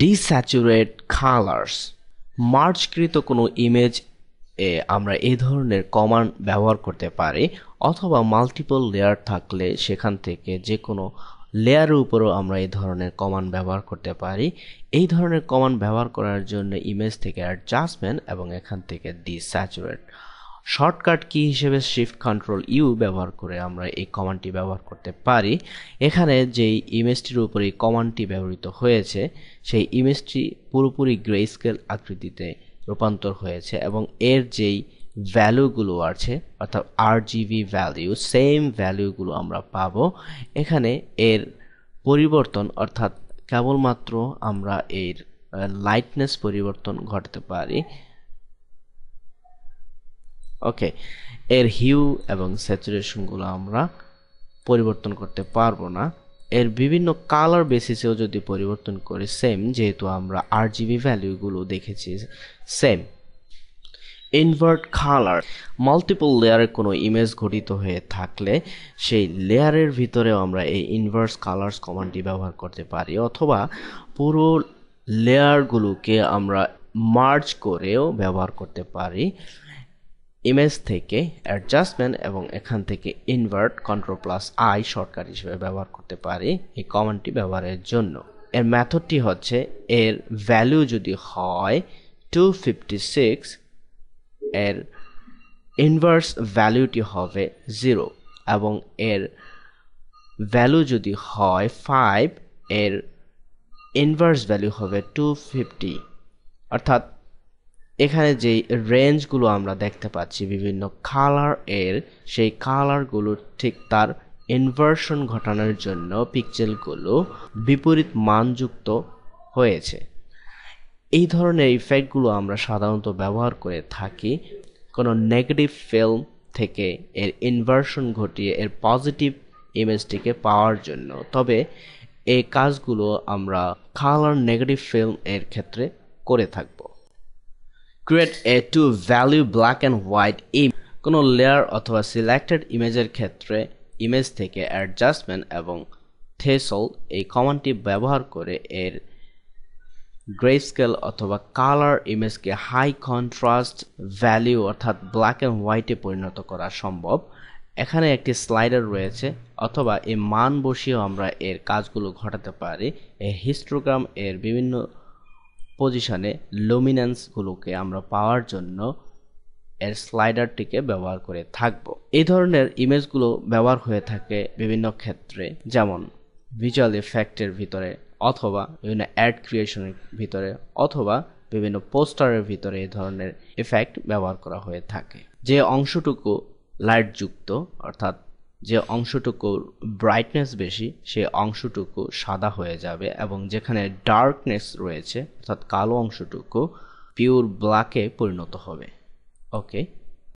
ডিস্যাচুরেট colours, মার্জকৃত কোনো image আমরা এই ধরনের কমান্ড ব্যবহার করতে পারি, অথবা মাল্টিপল লেয়ার থাকলে সেখান থেকে যে কোনো লেয়ারের উপরও আমরা এই ধরনের কমান্ড ব্যবহার করতে পারি। এই ধরনের কমান্ড ব্যবহার করার জন্য ইমেজ থেকে অ্যাডজাস্টমেন্ট এবং এখান থেকে ডিস্যাচুরেট, শর্টকাট কি হিসেবে শিফট কন্ট্রোল ইউ ব্যবহার করে আমরা এই কমান্ডটি ব্যবহার করতে পারি। এখানে যেই ইমেজটির উপর এই কমান্ডটি ব্যবহৃত হয়েছে সেই ইমেজটি পুরোপুরি গ্রে স্কেল আকৃতিতে রূপান্তর হয়েছে এবং এর যেই ভ্যালুগুলো আছে অর্থাৎ RGB ভ্যালু, সেম ভ্যালুগুলো আমরা পাবো। এখানে এর পরিবর্তন অর্থাৎ কেবলমাত্র আমরা এর লাইটনেস পরিবর্তন ঘটাতে পারি। ওকে, এর হিউ এবং স্যাচুরেশনগুলো আমরা পরিবর্তন করতে পারবো না। এর বিভিন্ন কালার বেসিসেও যদি পরিবর্তন করি সেম, যেহেতু আমরা RGB ভ্যালুগুলো দেখেছি সেম। ইনভার্ট কালার, মাল্টিপল লেয়ারের কোনো ইমেজ গঠিত হয়ে থাকলে সেই লেয়ারের ভিতরেও আমরা এই ইনভার্স কালার্স কমান্ডটি ব্যবহার করতে পারি, অথবা পুরো লেয়ারগুলোকে আমরা মার্জ করেও ব্যবহার করতে পারি। ইমেজ থেকে অ্যাডজাস্টমেন্ট এবং এখান থেকে ইনভার্ট Ctrl+I শর্টকাট হিসেবে ব্যবহার করতে পারি এই কমান্ডটি ব্যবহারের জন্য। এর মেথডটি হচ্ছে, এর ভ্যালু যদি হয় 256, এর ইনভার্স ভ্যালুটি হবে 0, এবং এর ভ্যালু যদি হয় 5, এর ইনভার্স ভ্যালু হবে 250। অর্থাৎ এখানে যে রেঞ্জগুলো আমরা দেখতে পাচ্ছি বিভিন্ন কালার এর, সেই কালারগুলো ঠিক তার ইনভার্সন ঘটানোর জন্য পিক্সেলগুলো বিপরীত মানযুক্ত হয়েছে। এই ধরনের ইফেক্টগুলো আমরা সাধারণত ব্যবহার করে থাকি কোনো নেগেটিভ ফিল্ম থেকে এর ইনভার্সন ঘটিয়ে এর পজিটিভ ইমেজটিকে পাওয়ার জন্য। তবে এই কাজগুলো আমরা কালার নেগেটিভ ফিল্ম এর ক্ষেত্রে করে থাকব। Create a two value black and white image, কোনো লেয়ার অথবা সিলেক্টেড ইমেজের ক্ষেত্রে ইমেজ থেকে অ্যাডজাস্টমেন্ট এবং থ্রেশহোল্ড এই কমান্ডটি ব্যবহার করে এর গ্রে স্কেল অথবা কালার ইমেজকে হাই কন্ট্রাস্ট ভ্যালু অর্থাৎ ব্ল্যাক অ্যান্ড হোয়াইটে পরিণত করা সম্ভব। এখানে একটি স্লাইডার রয়েছে, অথবা এই মান বসিয়েও আমরা এর কাজগুলো ঘটাতে পারি। এই হিস্টোগ্রাম এর বিভিন্ন পজিশনে লুমিনেন্সগুলোকে আমরা পাওয়ার জন্য এর স্লাইডারটিকে ব্যবহার করে থাকব। এই ধরনের ইমেজগুলো ব্যবহার হয়ে থাকে বিভিন্ন ক্ষেত্রে, যেমন ভিজুয়াল এফেক্টের ভিতরে, অথবা বিভিন্ন অ্যাড ক্রিয়েশনের ভিতরে, অথবা বিভিন্ন পোস্টারের ভিতরে এই ধরনের এফেক্ট ব্যবহার করা হয়ে থাকে। যে অংশটুকু লাইটযুক্ত অর্থাৎ যে অংশটুকুর ব্রাইটনেস বেশি সেই অংশটুকু সাদা হয়ে যাবে, এবং যেখানে ডার্কনেস রয়েছে অর্থাৎ কালো অংশটুকু পিওর ব্ল্যাকে পরিণত হবে। ওকে।